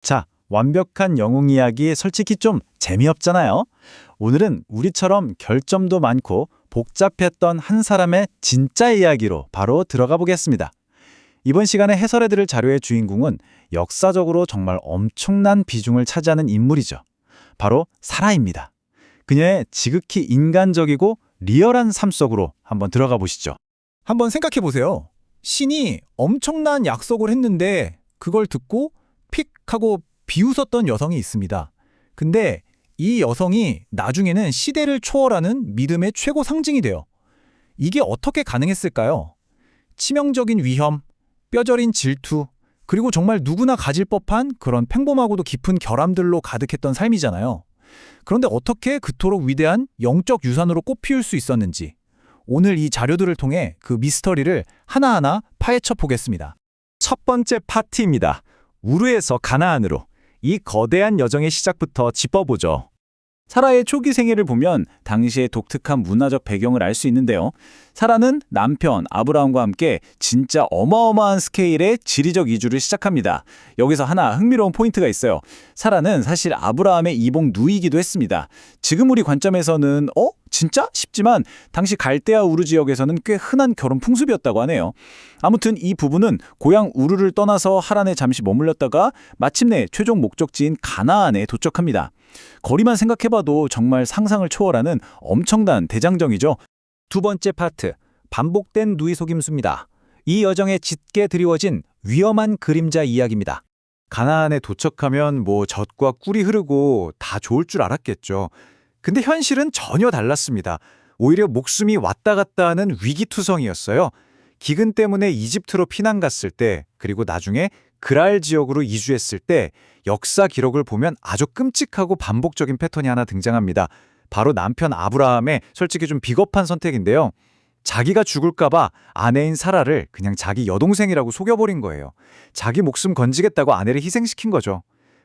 자, 완벽한 영웅 이야기 솔직히 좀 재미없잖아요. 오늘은 우리처럼 결점도 많고 복잡했던 한 사람의 진짜 이야기로 바로 들어가 보겠습니다. 이번 시간에 해설해드릴 자료의 주인공은 역사적으로 정말 엄청난 비중을 차지하는 인물이죠. 바로 사라입니다. 그녀의 지극히 인간적이고 리얼한 삶 속으로 한번 들어가 보시죠. 한번 생각해 보세요. 신이 엄청난 약속을 했는데 그걸 듣고 픽 하고 비웃었던 여성이 있습니다. 근데 이 여성이 나중에는 시대를 초월하는 믿음의 최고 상징이 돼요. 이게 어떻게 가능했을까요? 치명적인 위험, 뼈저린 질투, 그리고 정말 누구나 가질 법한 그런 평범하고도 깊은 결함들로 가득했던 삶이잖아요. 그런데 어떻게 그토록 위대한 영적 유산으로 꽃피울 수 있었는지 오늘 이 자료들을 통해 그 미스터리를 하나하나 파헤쳐 보겠습니다. 첫 번째 파트입니다. 우르에서 가나안으로. 이 거대한 여정의 시작부터 짚어보죠. 사라의 초기 생애를 보면 당시의 독특한 문화적 배경을 알 수 있는데요. 사라는 남편 아브라함과 함께 진짜 어마어마한 스케일의 지리적 이주를 시작합니다. 여기서 하나 흥미로운 포인트가 있어요. 사라는 사실 아브라함의 이복 누이이기도 했습니다. 지금 우리 관점에서는 진짜? 싶지만 당시 갈대아 우르 지역에서는 꽤 흔한 결혼 풍습이었다고 하네요. 아무튼 이 부부는 고향 우르를 떠나서 하란에 잠시 머물렀다가 마침내 최종 목적지인 가나안에 도착합니다. 거리만 생각해봐도 정말 상상을 초월하는 엄청난 대장정이죠. 두 번째 파트, 반복된 누이 속임수입니다. 이 여정에 짙게 드리워진 위험한 그림자 이야기입니다. 가나안에 도착하면 젖과 꿀이 흐르고 다 좋을 줄 알았겠죠. 근데 현실은 전혀 달랐습니다. 오히려 목숨이 왔다 갔다 하는 위기투성이었어요. 기근 때문에 이집트로 피난 갔을 때, 그리고 나중에 그랄 지역으로 이주했을 때 역사 기록을 보면 아주 끔찍하고 반복적인 패턴이 하나 등장합니다. 바로 남편 아브라함의 솔직히 좀 비겁한 선택인데요. 자기가 죽을까봐 아내인 사라를 그냥 자기 여동생이라고 속여버린 거예요. 자기 목숨 건지겠다고 아내를 희생시킨 거죠.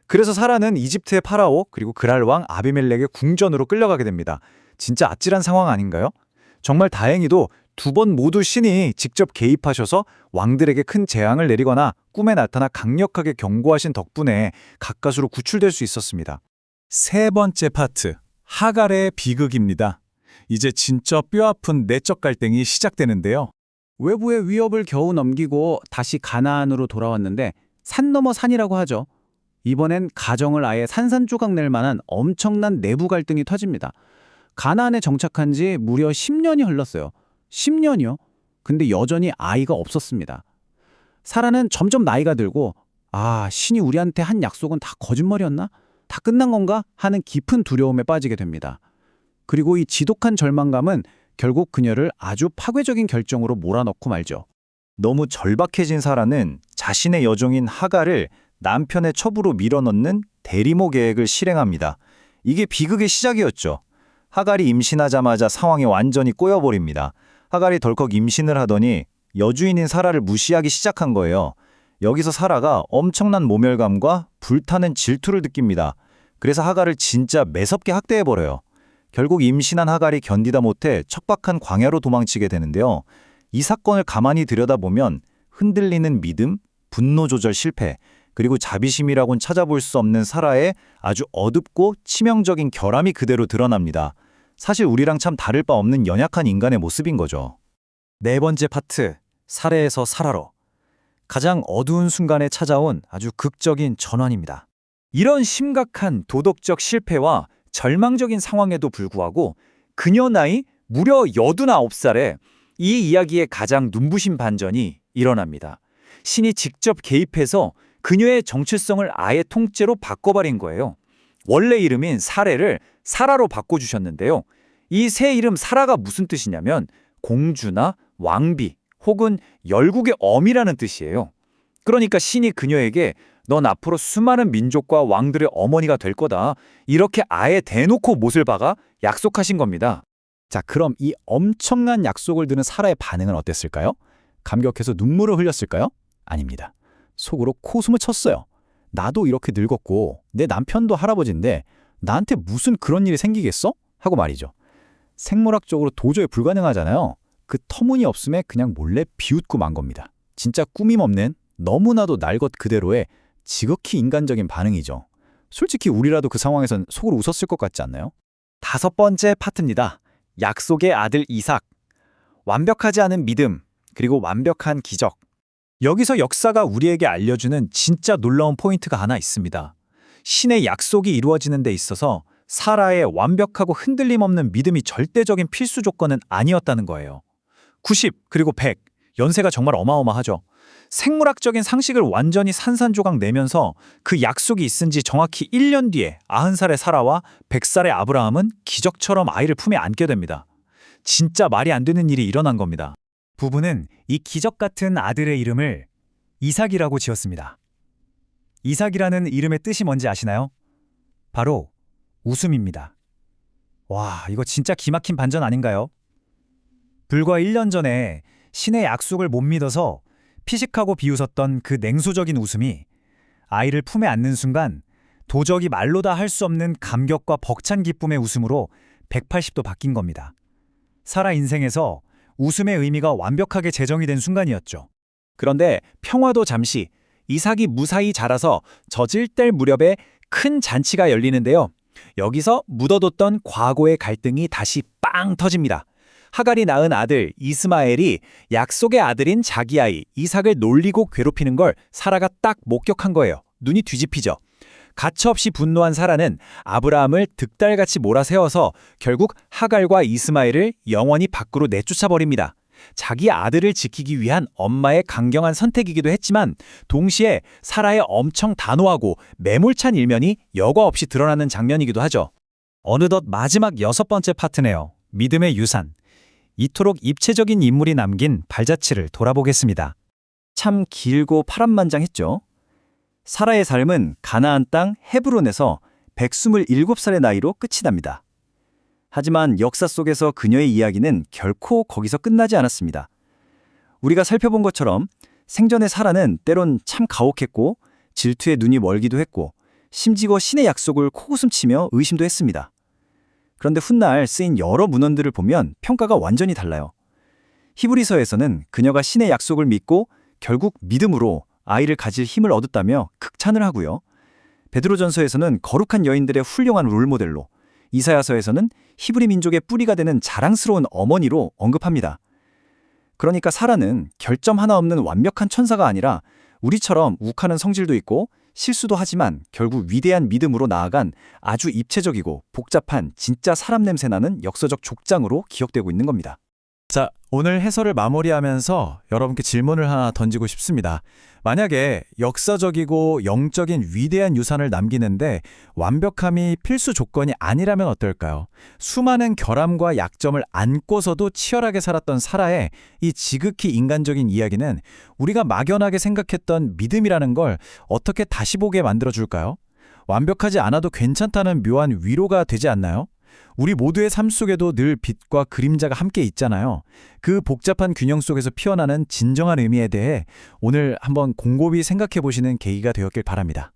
그래서 사라는 이집트의 파라오 그리고 그랄 왕 아비멜렉의 궁전으로 끌려가게 됩니다. 진짜 아찔한 상황 아닌가요? 정말 다행히도 두 번 모두 신이 직접 개입하셔서 왕들에게 큰 재앙을 내리거나 꿈에 나타나 강력하게 경고하신 덕분에 가까스로 구출될 수 있었습니다. 세 번째 파트, 하갈의 비극입니다. 이제 진짜 뼈아픈 내적 갈등이 시작되는데요. 외부의 위협을 겨우 넘기고 다시 가나안으로 돌아왔는데 산 넘어 산이라고 하죠. 이번엔 가정을 아예 산산조각 낼 만한 엄청난 내부 갈등이 터집니다. 가나안에 정착한 지 무려 10년이 흘렀어요. 10년이요? 근데 여전히 아이가 없었습니다. 사라는 점점 나이가 들고 신이 우리한테 한 약속은 다 거짓말이었나? 다 끝난 건가? 하는 깊은 두려움에 빠지게 됩니다. 그리고 이 지독한 절망감은 결국 그녀를 아주 파괴적인 결정으로 몰아넣고 말죠. 너무 절박해진 사라는 자신의 여종인 하갈을 남편의 첩으로 밀어넣는 대리모 계획을 실행합니다. 이게 비극의 시작이었죠. 하갈이 임신하자마자 상황이 완전히 꼬여버립니다. 하갈이 덜컥 임신을 하더니 여주인인 사라를 무시하기 시작한 거예요. 여기서 사라가 엄청난 모멸감과 불타는 질투를 느낍니다. 그래서 하갈을 진짜 매섭게 학대해버려요. 결국 임신한 하갈이 견디다 못해 척박한 광야로 도망치게 되는데요. 이 사건을 가만히 들여다보면 흔들리는 믿음, 분노 조절 실패, 그리고 자비심이라고는 찾아볼 수 없는 사라의 아주 어둡고 치명적인 결함이 그대로 드러납니다. 사실 우리랑 참 다를 바 없는 연약한 인간의 모습인 거죠. 네 번째 파트, 사례에서 사라로. 가장 어두운 순간에 찾아온 아주 극적인 전환입니다. 이런 심각한 도덕적 실패와 절망적인 상황에도 불구하고 그녀 나이 무려 89살에 이 이야기의 가장 눈부신 반전이 일어납니다. 신이 직접 개입해서 그녀의 정체성을 아예 통째로 바꿔버린 거예요. 원래 이름인 사례를 사라로 바꿔주셨는데요. 이 새 이름 사라가 무슨 뜻이냐면 공주나 왕비 혹은 열국의 어미라는 뜻이에요. 그러니까 신이 그녀에게 넌 앞으로 수많은 민족과 왕들의 어머니가 될 거다. 이렇게 아예 대놓고 못을 박아 약속하신 겁니다. 자, 그럼 이 엄청난 약속을 들은 사라의 반응은 어땠을까요? 감격해서 눈물을 흘렸을까요? 아닙니다. 속으로 코숨을 쳤어요. 나도 이렇게 늙었고 내 남편도 할아버지인데 나한테 무슨 그런 일이 생기겠어? 하고 말이죠. 생물학적으로 도저히 불가능하잖아요. 그 터무니없음에 그냥 몰래 비웃고 만 겁니다. 진짜 꾸밈 없는 너무나도 날 것 그대로의 지극히 인간적인 반응이죠. 솔직히 우리라도 그 상황에선 속으로 웃었을 것 같지 않나요? 5번째 파트입니다. 약속의 아들 이삭. 완벽하지 않은 믿음, 그리고 완벽한 기적. 여기서 역사가 우리에게 알려주는 진짜 놀라운 포인트가 하나 있습니다. 신의 약속이 이루어지는 데 있어서 사라의 완벽하고 흔들림 없는 믿음이 절대적인 필수 조건은 아니었다는 거예요. 90 그리고 100, 연세가 정말 어마어마하죠. 생물학적인 상식을 완전히 산산조각 내면서 그 약속이 있은 지 정확히 1년 뒤에 90살의 사라와 100살의 아브라함은 기적처럼 아이를 품에 안게 됩니다. 진짜 말이 안 되는 일이 일어난 겁니다. 부부는 이 기적 같은 아들의 이름을 이삭이라고 지었습니다. 이삭이라는 이름의 뜻이 뭔지 아시나요? 바로 웃음입니다. 와, 이거 진짜 기막힌 반전 아닌가요? 불과 1년 전에 신의 약속을 못 믿어서 피식하고 비웃었던 그 냉소적인 웃음이 아이를 품에 안는 순간 도저히 말로 다 할 수 없는 감격과 벅찬 기쁨의 웃음으로 180도 바뀐 겁니다. 사라 인생에서 웃음의 의미가 완벽하게 재정이 된 순간이었죠. 그런데 평화도 잠시, 이삭이 무사히 자라서 젖을 뗄 무렵에 큰 잔치가 열리는데요. 여기서 묻어뒀던 과거의 갈등이 다시 빵 터집니다. 하갈이 낳은 아들 이스마엘이 약속의 아들인 자기 아이 이삭을 놀리고 괴롭히는 걸 사라가 딱 목격한 거예요. 눈이 뒤집히죠. 가차없이 분노한 사라는 아브라함을 득달같이 몰아세워서 결국 하갈과 이스마엘을 영원히 밖으로 내쫓아버립니다. 자기 아들을 지키기 위한 엄마의 강경한 선택이기도 했지만 동시에 사라의 엄청 단호하고 매몰찬 일면이 여과 없이 드러나는 장면이기도 하죠. 어느덧 마지막 6번째 파트네요. 믿음의 유산. 이토록 입체적인 인물이 남긴 발자취를 돌아보겠습니다. 참 길고 파란만장했죠. 사라의 삶은 가나안 땅 헤브론에서 127살의 나이로 끝이 납니다. 하지만 역사 속에서 그녀의 이야기는 결코 거기서 끝나지 않았습니다. 우리가 살펴본 것처럼 생전의 사라는 때론 참 가혹했고 질투에 눈이 멀기도 했고 심지어 신의 약속을 코웃음치며 의심도 했습니다. 그런데 훗날 쓰인 여러 문헌들을 보면 평가가 완전히 달라요. 히브리서에서는 그녀가 신의 약속을 믿고 결국 믿음으로 아이를 가질 힘을 얻었다며 극찬을 하고요. 베드로전서에서는 거룩한 여인들의 훌륭한 롤모델로, 이사야서에서는 히브리 민족의 뿌리가 되는 자랑스러운 어머니로 언급합니다. 그러니까 사라는 결점 하나 없는 완벽한 천사가 아니라 우리처럼 욱하는 성질도 있고 실수도 하지만 결국 위대한 믿음으로 나아간 아주 입체적이고 복잡한 진짜 사람 냄새나는 역사적 족장으로 기억되고 있는 겁니다. 자, 오늘 해설을 마무리하면서 여러분께 질문을 하나 던지고 싶습니다. 만약에 역사적이고 영적인 위대한 유산을 남기는데 완벽함이 필수 조건이 아니라면 어떨까요? 수많은 결함과 약점을 안고서도 치열하게 살았던 사라의 이 지극히 인간적인 이야기는 우리가 막연하게 생각했던 믿음이라는 걸 어떻게 다시 보게 만들어줄까요? 완벽하지 않아도 괜찮다는 묘한 위로가 되지 않나요? 우리 모두의 삶 속에도 늘 빛과 그림자가 함께 있잖아요. 그 복잡한 균형 속에서 피어나는 진정한 의미에 대해 오늘 한번 곰곰이 생각해 보시는 계기가 되었길 바랍니다.